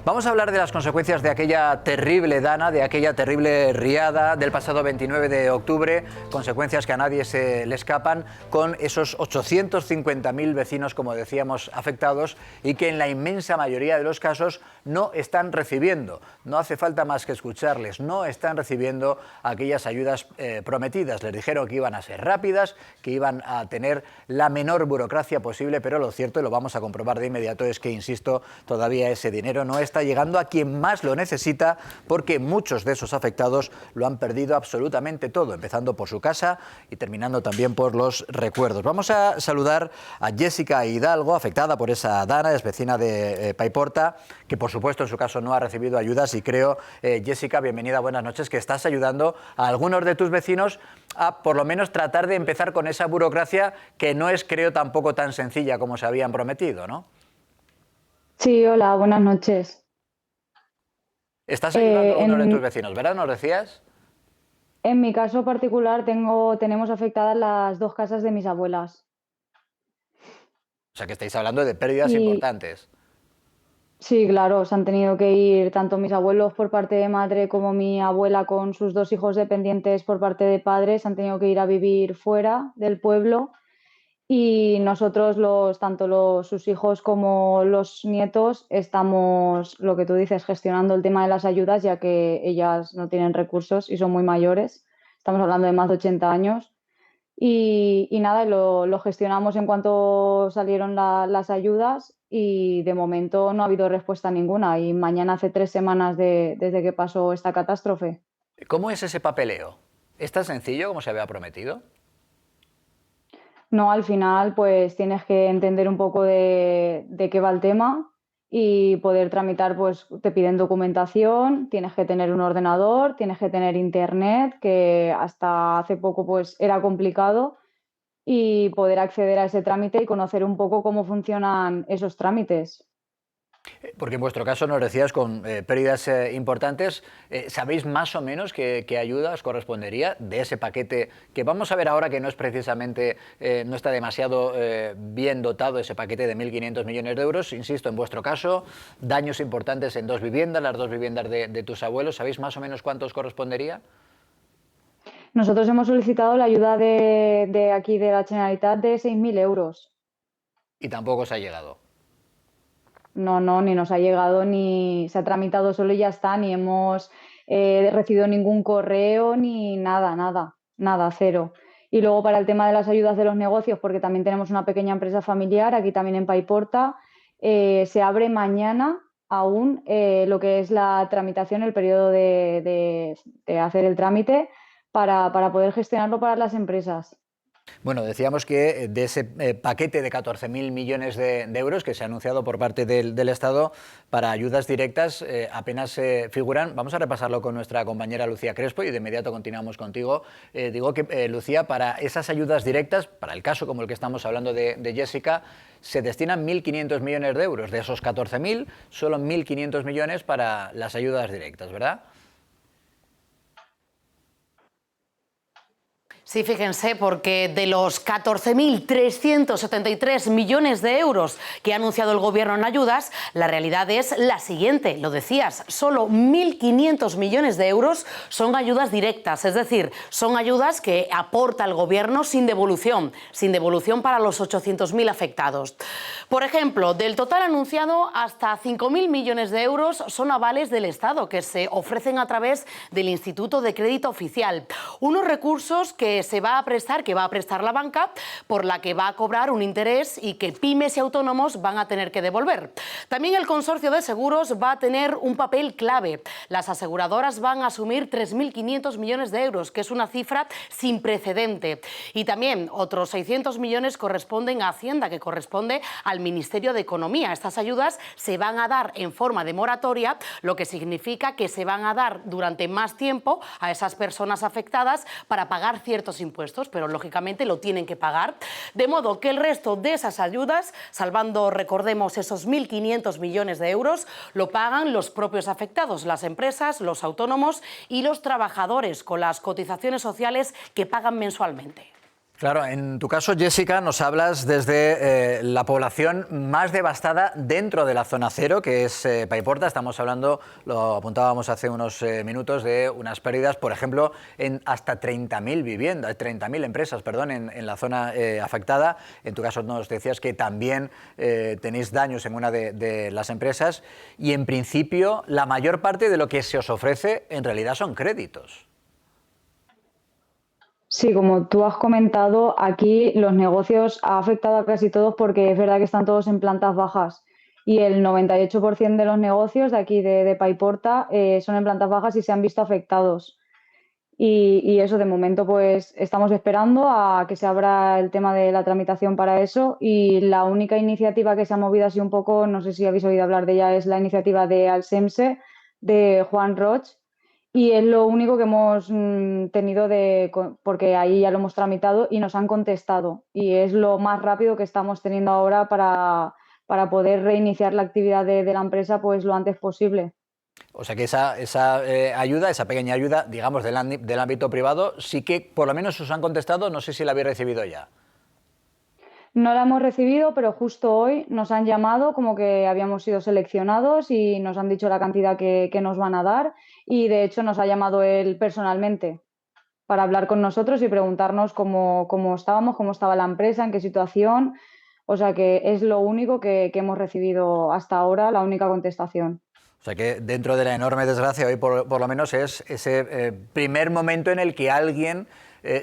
Vamos a hablar de las consecuencias de aquella terrible dana, de aquella terrible riada del pasado 29 de octubre, consecuencias que a nadie se le escapan, con esos 850.000 vecinos, como decíamos, afectados y que en la inmensa mayoría de los casos no están recibiendo. No hace falta más que escucharles, no están recibiendo aquellas ayudas prometidas. Les dijeron que iban a ser rápidas, que iban a tener la menor burocracia posible, pero lo cierto, y lo vamos a comprobar de inmediato, es que, insisto, todavía ese dinero no está llegando a quien más lo necesita, porque muchos de esos afectados lo han perdido absolutamente todo, empezando por su casa y terminando también por los recuerdos. Vamos a saludar a Jessica Hidalgo, afectada por esa dana, es vecina de Paiporta, que por supuesto en su caso no ha recibido ayudas, y creo, Jessica, bienvenida, buenas noches, que estás ayudando a algunos de tus vecinos a por lo menos tratar de empezar con esa burocracia que no es, creo, tampoco tan sencilla como se habían prometido, ¿no? Sí, hola, buenas noches. Estás ayudando a algunos de tus En, vecinos, ¿verdad? ¿Nos decías? en mi caso particular tenemos afectadas las dos casas de mis abuelas. O sea, que estáis hablando de pérdidas Y importantes. sí, claro, se han tenido que ir tanto mis abuelos por parte de madre como mi abuela con sus dos hijos dependientes por parte de padre, se han tenido que ir a vivir fuera del pueblo. Y nosotros, tanto sus hijos como los nietos, estamos, lo que tú dices, gestionando el tema de las ayudas, ya que ellas no tienen recursos y son muy mayores. Estamos hablando de más de 80 años. Y nada, lo gestionamos en cuanto salieron las ayudas y de momento no ha habido respuesta ninguna. Y mañana hace 3 semanas desde que pasó esta catástrofe. ¿Cómo es ese papeleo? ¿Es tan sencillo como se había prometido? No, al final pues tienes que entender un poco de qué va el tema y poder tramitar, pues te piden documentación, tienes que tener un ordenador, tienes que tener internet, que hasta hace poco pues era complicado, y poder acceder a ese trámite y conocer un poco cómo funcionan esos trámites. Porque en vuestro caso nos decías con pérdidas importantes. ¿Sabéis más o menos qué ayuda os correspondería de ese paquete que vamos a ver ahora, que no es precisamente, no está demasiado bien dotado, ese paquete de 1.500 millones de euros? Insisto, en vuestro caso, daños importantes en dos viviendas, las dos viviendas de tus abuelos. ¿Sabéis más o menos cuánto os correspondería? Nosotros hemos solicitado la ayuda de aquí de la Generalitat de 6.000 euros. Y tampoco os ha llegado. No, no, ni nos ha llegado, ni se ha tramitado solo y ya está, ni hemos recibido ningún correo, ni nada, nada, nada, cero. Y luego para el tema de las ayudas de los negocios, porque también tenemos una pequeña empresa familiar, aquí también en Paiporta, se abre mañana aún lo que es la tramitación, el periodo de hacer el trámite para poder gestionarlo para las empresas. Bueno, decíamos que de ese paquete de 14.000 millones de euros que se ha anunciado por parte del Estado para ayudas directas, apenas figuran. Vamos a repasarlo con nuestra compañera Lucía Crespo y de inmediato continuamos contigo. Digo que, Lucía, para esas ayudas directas, para el caso como el que estamos hablando de Jessica, se destinan 1.500 millones de euros. De esos 14.000, solo 1.500 millones para las ayudas directas, ¿verdad? Sí, fíjense, porque de los 14.373 millones de euros que ha anunciado el Gobierno en ayudas, la realidad es la siguiente, lo decías, solo 1.500 millones de euros son ayudas directas, es decir, son ayudas que aporta el Gobierno sin devolución para los 800.000 afectados. Por ejemplo, del total anunciado, hasta 5.000 millones de euros son avales del Estado que se ofrecen a través del Instituto de Crédito Oficial, unos recursos que va a prestar la banca, por la que va a cobrar un interés y que pymes y autónomos van a tener que devolver. También el consorcio de seguros va a tener un papel clave. Las aseguradoras van a asumir 3.500 millones de euros, que es una cifra sin precedente. Y también otros 600 millones corresponden a Hacienda, que corresponde al Ministerio de Economía. Estas ayudas se van a dar en forma de moratoria, lo que significa que se van a dar durante más tiempo a esas personas afectadas para pagar ciertos impuestos, pero lógicamente lo tienen que pagar, de modo que el resto de esas ayudas, salvando, recordemos, esos 1.500 millones de euros, lo pagan los propios afectados, las empresas, los autónomos y los trabajadores, con las cotizaciones sociales que pagan mensualmente. Claro, en tu caso, Jessica, nos hablas desde la población más devastada dentro de la zona cero, que es Paiporta. Estamos hablando, lo apuntábamos hace unos minutos, de unas pérdidas, por ejemplo, en hasta 30.000 viviendas, 30.000 empresas, perdón, en la zona afectada. En tu caso nos decías que también tenéis daños en una de las empresas y, en principio, la mayor parte de lo que se os ofrece en realidad son créditos. Sí, como tú has comentado, aquí los negocios ha afectado a casi todos porque es verdad que están todos en plantas bajas y el 98% de los negocios de aquí de Paiporta son en plantas bajas y se han visto afectados. Y eso, de momento, pues estamos esperando a que se abra el tema de la tramitación para eso y la única iniciativa que se ha movido así un poco, no sé si habéis oído hablar de ella, es la iniciativa de Alsemse, de Juan Roig. Y es lo único que hemos tenido porque ahí ya lo hemos tramitado y nos han contestado. Y es lo más rápido que estamos teniendo ahora para poder reiniciar la actividad de la empresa pues lo antes posible. O sea que esa ayuda, esa pequeña ayuda, digamos, del ámbito privado, sí que por lo menos os han contestado, no sé si la habéis recibido ya. No la hemos recibido, pero justo hoy nos han llamado como que habíamos sido seleccionados y nos han dicho la cantidad que nos van a dar y de hecho nos ha llamado él personalmente para hablar con nosotros y preguntarnos cómo estábamos, cómo estaba la empresa, en qué situación. O sea que es lo único que hemos recibido hasta ahora, la única contestación. O sea que dentro de la enorme desgracia hoy por lo menos es ese primer momento en el que alguien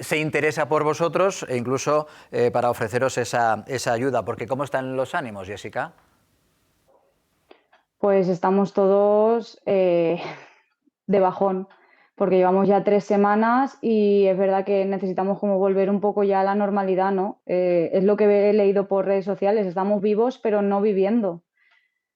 se interesa por vosotros e incluso para ofreceros esa ayuda. Porque ¿cómo están los ánimos, Jessica? Pues estamos todos de bajón, porque llevamos ya 3 semanas y es verdad que necesitamos como volver un poco ya a la normalidad, ¿no? Es lo que he leído por redes sociales, estamos vivos pero no viviendo.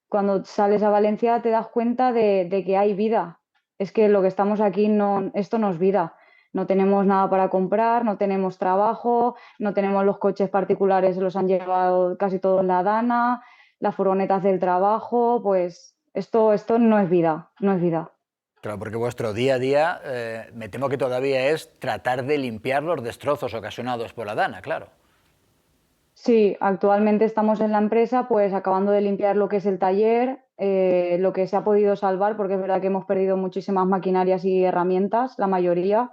Cuando sales a Valencia te das cuenta de que hay vida. Es que lo que estamos aquí, esto no es vida. No tenemos nada para comprar, no tenemos trabajo, no tenemos los coches particulares, los han llevado casi todos la Dana, las furgonetas del trabajo, pues esto no es vida, no es vida. Claro, porque vuestro día a día, me temo que todavía es tratar de limpiar los destrozos ocasionados por la Dana, claro. Sí, actualmente estamos en la empresa pues acabando de limpiar lo que es el taller, lo que se ha podido salvar, porque es verdad que hemos perdido muchísimas maquinarias y herramientas, la mayoría,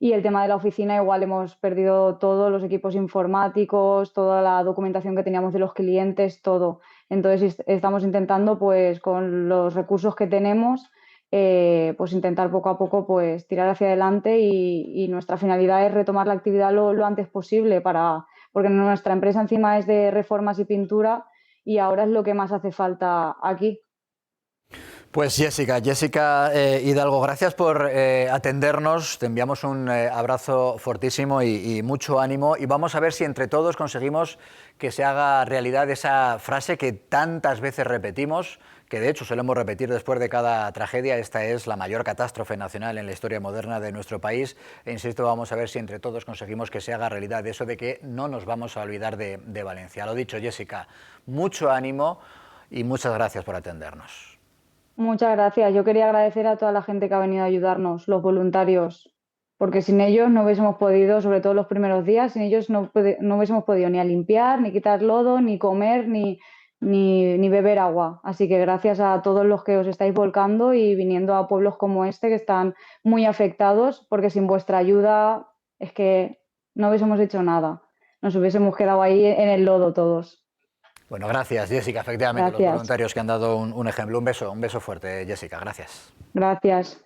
y el tema de la oficina igual hemos perdido todos los equipos informáticos, toda la documentación que teníamos de los clientes, todo. Entonces estamos intentando pues con los recursos que tenemos pues intentar poco a poco pues tirar hacia adelante y nuestra finalidad es retomar la actividad lo antes posible porque nuestra empresa encima es de reformas y pintura y ahora es lo que más hace falta aquí. Pues Jessica Hidalgo, gracias por atendernos, te enviamos un abrazo fortísimo y mucho ánimo y vamos a ver si entre todos conseguimos que se haga realidad esa frase que tantas veces repetimos, que de hecho solemos repetir después de cada tragedia. Esta es la mayor catástrofe nacional en la historia moderna de nuestro país e insisto, vamos a ver si entre todos conseguimos que se haga realidad eso de que no nos vamos a olvidar de Valencia. Lo dicho, Jessica, mucho ánimo y muchas gracias por atendernos. Muchas gracias. Yo quería agradecer a toda la gente que ha venido a ayudarnos, los voluntarios, porque sin ellos no hubiésemos podido, sobre todo los primeros días, sin ellos no hubiésemos podido ni a limpiar, ni quitar lodo, ni comer, ni beber agua. Así que gracias a todos los que os estáis volcando y viniendo a pueblos como este que están muy afectados, porque sin vuestra ayuda es que no hubiésemos hecho nada. Nos hubiésemos quedado ahí en el lodo todos. Bueno, gracias, Jessica. Efectivamente, Gracias. Los voluntarios que han dado un ejemplo. Un beso fuerte, Jessica. Gracias. Gracias.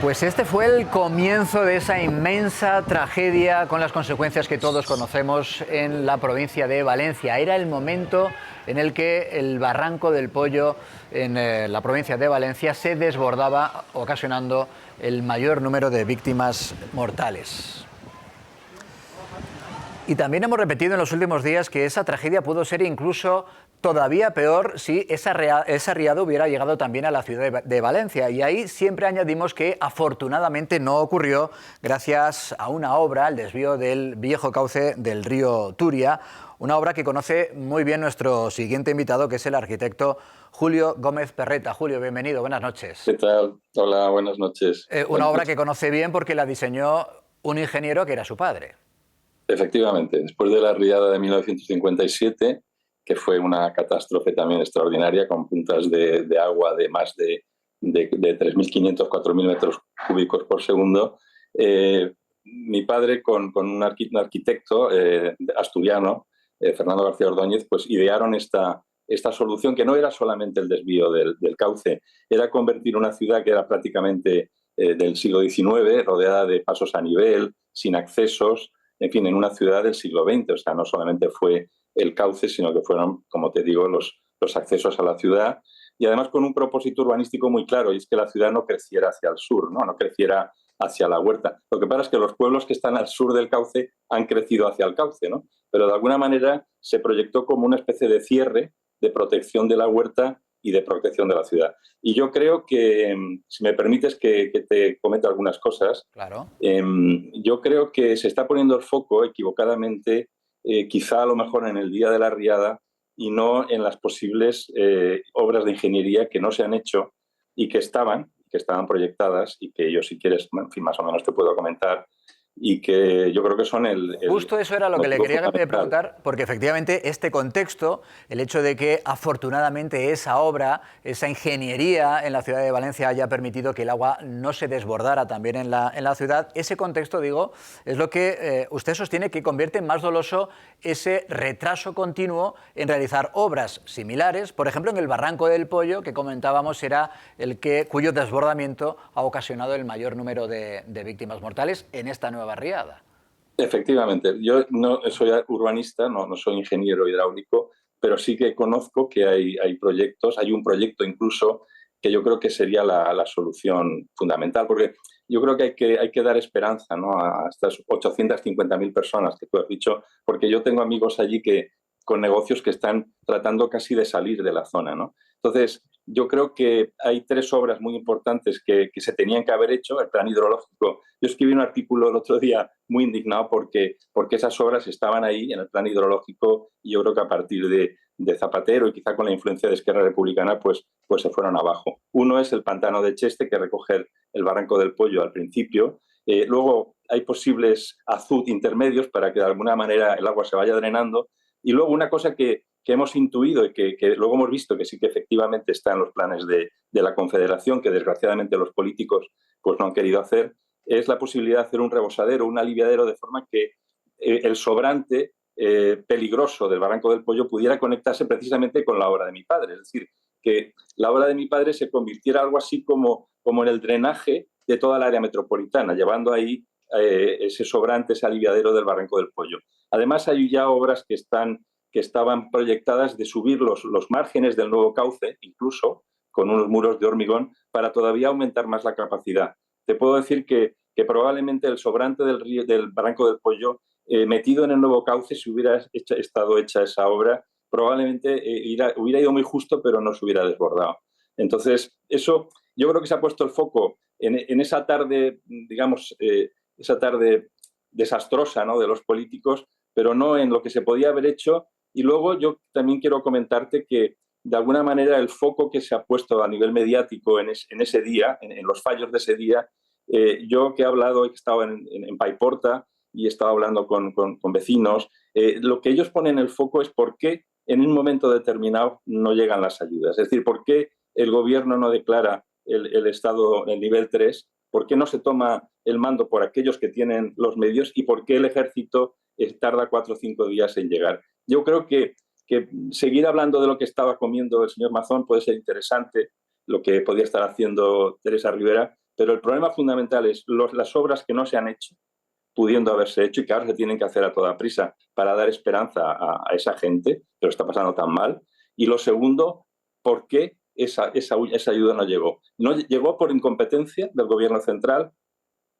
Pues este fue el comienzo de esa inmensa tragedia con las consecuencias que todos conocemos en la provincia de Valencia. Era el momento en el que el Barranco del Pollo en la provincia de Valencia se desbordaba, ocasionando el mayor número de víctimas mortales. Y también hemos repetido en los últimos días que esa tragedia pudo ser incluso todavía peor si esa riada hubiera llegado también a la ciudad de Valencia. Y ahí siempre añadimos que afortunadamente no ocurrió gracias a una obra, el desvío del viejo cauce del río Turia, una obra que conoce muy bien nuestro siguiente invitado, que es el arquitecto Julio Gómez Perreta. Julio, bienvenido, buenas noches. ¿Qué tal? Hola, buenas noches. Una obra que conoce bien porque la diseñó un ingeniero que era su padre. Efectivamente, después de la riada de 1957, que fue una catástrofe también extraordinaria, con puntas de agua de más de 3.500, 4.000 metros cúbicos por segundo, mi padre con un arquitecto asturiano, Fernando García Ordóñez, pues idearon esta solución, que no era solamente el desvío del cauce, era convertir una ciudad que era prácticamente del siglo XIX, rodeada de pasos a nivel, sin accesos, en fin, en una ciudad del siglo XX. O sea, no solamente fue el cauce, sino que fueron, como te digo, los accesos a la ciudad, y además con un propósito urbanístico muy claro, y es que la ciudad no creciera hacia el sur, no creciera hacia la huerta. Lo que pasa es que los pueblos que están al sur del cauce han crecido hacia el cauce, ¿no? Pero de alguna manera se proyectó como una especie de cierre, de protección de la huerta y de protección de la ciudad. Y yo creo que, si me permites que te comente algunas cosas, claro. Yo creo que se está poniendo el foco equivocadamente, quizá a lo mejor en el día de la riada, y no en las posibles obras de ingeniería que no se han hecho y que estaban proyectadas, y que yo, si quieres, en fin, más o menos te puedo comentar, y que yo creo que son Justo eso era lo que le quería fundamental. preguntar, porque efectivamente este contexto, el hecho de que afortunadamente esa obra, esa ingeniería en la ciudad de Valencia haya permitido que el agua no se desbordara también en la ciudad, ese contexto, digo, es lo que usted sostiene que convierte en más doloso ese retraso continuo en realizar obras similares. Por ejemplo, en el Barranco del Pollo, que comentábamos, era cuyo desbordamiento ha ocasionado el mayor número de víctimas mortales en esta nueva barriada. Efectivamente, yo no soy urbanista, no soy ingeniero hidráulico, pero sí que conozco que hay proyectos, hay un proyecto incluso que yo creo que sería la solución fundamental, porque yo creo que hay que dar esperanza, ¿no?, a estas 850.000 personas que tú has dicho, porque yo tengo amigos allí con negocios que están tratando casi de salir de la zona, ¿no? Entonces, yo creo que hay 3 obras muy importantes que se tenían que haber hecho. El plan hidrológico. Yo escribí un artículo el otro día muy indignado porque esas obras estaban ahí en el plan hidrológico, y yo creo que a partir de Zapatero y quizá con la influencia de Esquerra Republicana pues se fueron abajo. Uno es el pantano de Cheste, que recoge el Barranco del Pollo al principio. Luego hay posibles azud intermedios para que de alguna manera el agua se vaya drenando. Y luego una cosa que hemos intuido y que luego hemos visto que sí que efectivamente está en los planes de la Confederación, que desgraciadamente los políticos pues no han querido hacer, es la posibilidad de hacer un rebosadero, un aliviadero, de forma que el sobrante peligroso del Barranco del Pollo pudiera conectarse precisamente con la obra de mi padre. Es decir, que la obra de mi padre se convirtiera algo así como en el drenaje de toda el área metropolitana, llevando ahí ese sobrante, ese aliviadero del Barranco del Pollo. Además, hay ya obras que estaban proyectadas de subir los márgenes del nuevo cauce, incluso con unos muros de hormigón, para todavía aumentar más la capacidad. Te puedo decir que probablemente el sobrante del Barranco del Pollo, metido en el nuevo cauce, si hubiera estado hecha esa obra, probablemente hubiera ido muy justo, pero no se hubiera desbordado. Entonces, eso, yo creo que se ha puesto el foco en esa tarde, digamos, esa tarde desastrosa, ¿no?, de los políticos, pero no en lo que se podía haber hecho. Y luego yo también quiero comentarte que, de alguna manera, el foco que se ha puesto a nivel mediático en ese día, en los fallos de ese día, yo que he hablado, he estado en Paiporta y he estado hablando con vecinos, lo que ellos ponen el foco es por qué en un momento determinado no llegan las ayudas. Es decir, por qué el gobierno no declara el estado, el nivel 3, por qué no se toma el mando por aquellos que tienen los medios, y por qué el ejército tarda 4 o 5 días en llegar. Yo creo que seguir hablando de lo que estaba comiendo el señor Mazón puede ser interesante, lo que podía estar haciendo Teresa Rivera, pero el problema fundamental es las obras que no se han hecho, pudiendo haberse hecho, y que ahora se tienen que hacer a toda prisa para dar esperanza a esa gente que lo está pasando tan mal. Y lo segundo, ¿por qué esa ayuda no llegó? No llegó por incompetencia del gobierno central,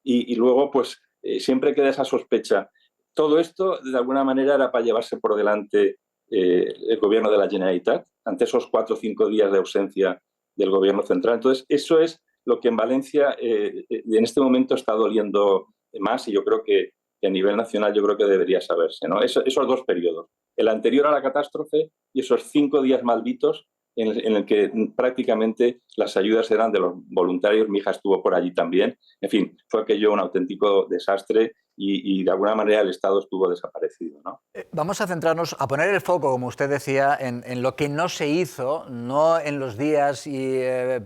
y luego pues siempre queda esa sospecha. Todo esto, de alguna manera, era para llevarse por delante el gobierno de la Generalitat ante esos 4 o 5 días de ausencia del gobierno central. Entonces, eso es lo que en Valencia en este momento está doliendo más, y yo creo que a nivel nacional yo creo que debería saberse, ¿no? Esos 2 periodos, el anterior a la catástrofe y esos 5 días malditos en el que prácticamente las ayudas eran de los voluntarios. Mi hija estuvo por allí también. En fin, fue aquello un auténtico desastre y de alguna manera el Estado estuvo desaparecido, ¿no? Vamos a centrarnos, a poner el foco, como usted decía, en lo que no se hizo, no en los días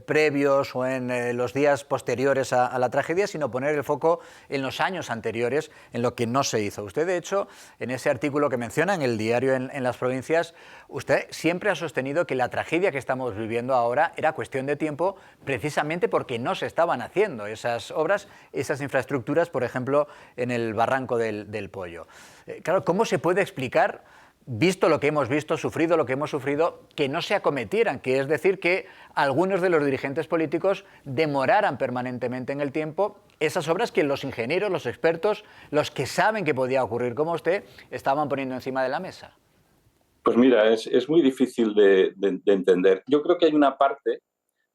previos o en los días posteriores a la tragedia, sino poner el foco en los años anteriores, en lo que no se hizo. Usted, de hecho, en ese artículo que menciona en el diario en las provincias, usted siempre ha sostenido que la tragedia que estamos viviendo ahora era cuestión de tiempo, precisamente porque no se estaban haciendo esas obras, esas infraestructuras, por ejemplo, en el barranco del Pollo. Claro, ¿cómo se puede explicar, visto lo que hemos visto, sufrido lo que hemos sufrido, que no se acometieran? Que es decir, que algunos de los dirigentes políticos demoraran permanentemente en el tiempo esas obras que los ingenieros, los expertos, los que saben que podía ocurrir como usted, estaban poniendo encima de la mesa. Pues mira, es muy difícil de entender. Yo creo que hay una parte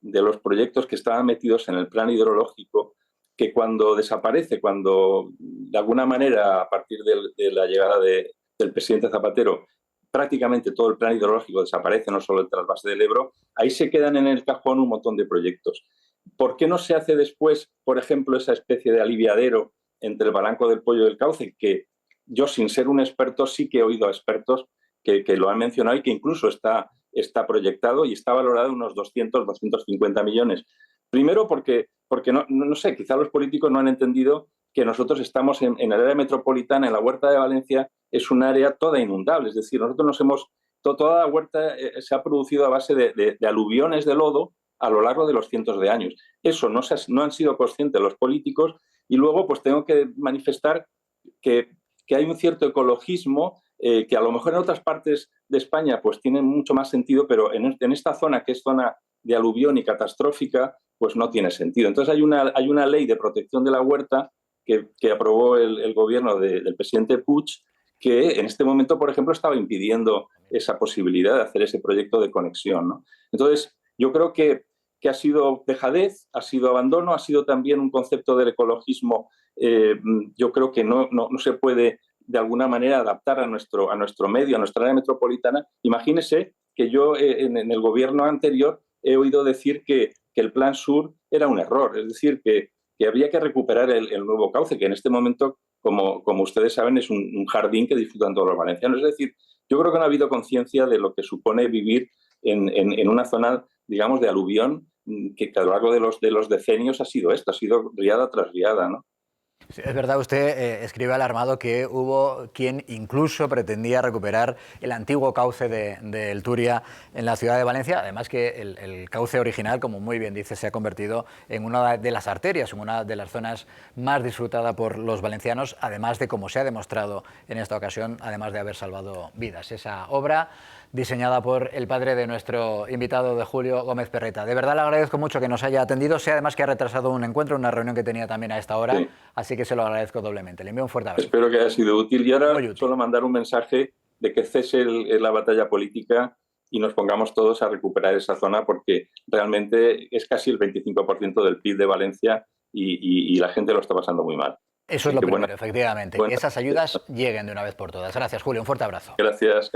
de los proyectos que estaban metidos en el plan hidrológico que cuando desaparece, cuando de alguna manera a partir de la llegada del presidente Zapatero prácticamente todo el plan hidrológico desaparece, no solo el trasvase del Ebro, ahí se quedan en el cajón un montón de proyectos. ¿Por qué no se hace después, por ejemplo, esa especie de aliviadero entre el barranco del Pollo y el Cauce? Que yo, sin ser un experto, sí que he oído a expertos que lo han mencionado y que incluso está proyectado y está valorado en unos 200, 250 millones. Primero porque no sé, quizá los políticos no han entendido que nosotros estamos en el área metropolitana, en la Huerta de Valencia, es un área toda inundable. Es decir, nosotros toda la huerta se ha producido a base de aluviones de lodo a lo largo de los cientos de años. Eso no han sido conscientes los políticos y luego pues tengo que manifestar que hay un cierto ecologismo que a lo mejor en otras partes de España pues tiene mucho más sentido, pero en esta zona, que es zona de aluvión y catastrófica, pues no tiene sentido. Entonces hay una ley de protección de la huerta que aprobó el gobierno del presidente Puig, que en este momento, por ejemplo, estaba impidiendo esa posibilidad de hacer ese proyecto de conexión, ¿no? Entonces, yo creo que ha sido dejadez, ha sido abandono, ha sido también un concepto del ecologismo. Yo creo que no se puede de alguna manera adaptar a nuestro medio, a nuestra área metropolitana. Imagínese que yo en el gobierno anterior he oído decir que el Plan Sur era un error, es decir, que habría que recuperar el nuevo cauce, que en este momento, como ustedes saben, es un jardín que disfrutan todos los valencianos. Es decir, yo creo que no ha habido conciencia de lo que supone vivir en una zona, digamos, de aluvión, que a lo largo de los decenios ha sido riada tras riada, ¿no? Sí, es verdad, usted escribe alarmado que hubo quien incluso pretendía recuperar el antiguo cauce del Turia en la ciudad de Valencia, además que el cauce original, como muy bien dice, se ha convertido en una de las arterias, en una de las zonas más disfrutada por los valencianos, además de, como se ha demostrado en esta ocasión, además de haber salvado vidas. Esa obra diseñada por el padre de nuestro invitado de Julio Gómez Perreta. De verdad le agradezco mucho que nos haya atendido, sé además que ha retrasado un encuentro, una reunión que tenía también a esta hora, sí. Así que se lo agradezco doblemente. Le envío un fuerte abrazo. Espero que haya sido útil y ahora solo mandar un mensaje de que cese la batalla política y nos pongamos todos a recuperar esa zona, porque realmente es casi el 25% del PIB de Valencia y la gente lo está pasando muy mal. Eso es lo primero, efectivamente, que esas ayudas lleguen de una vez por todas. Gracias, Julio, un fuerte abrazo. Gracias.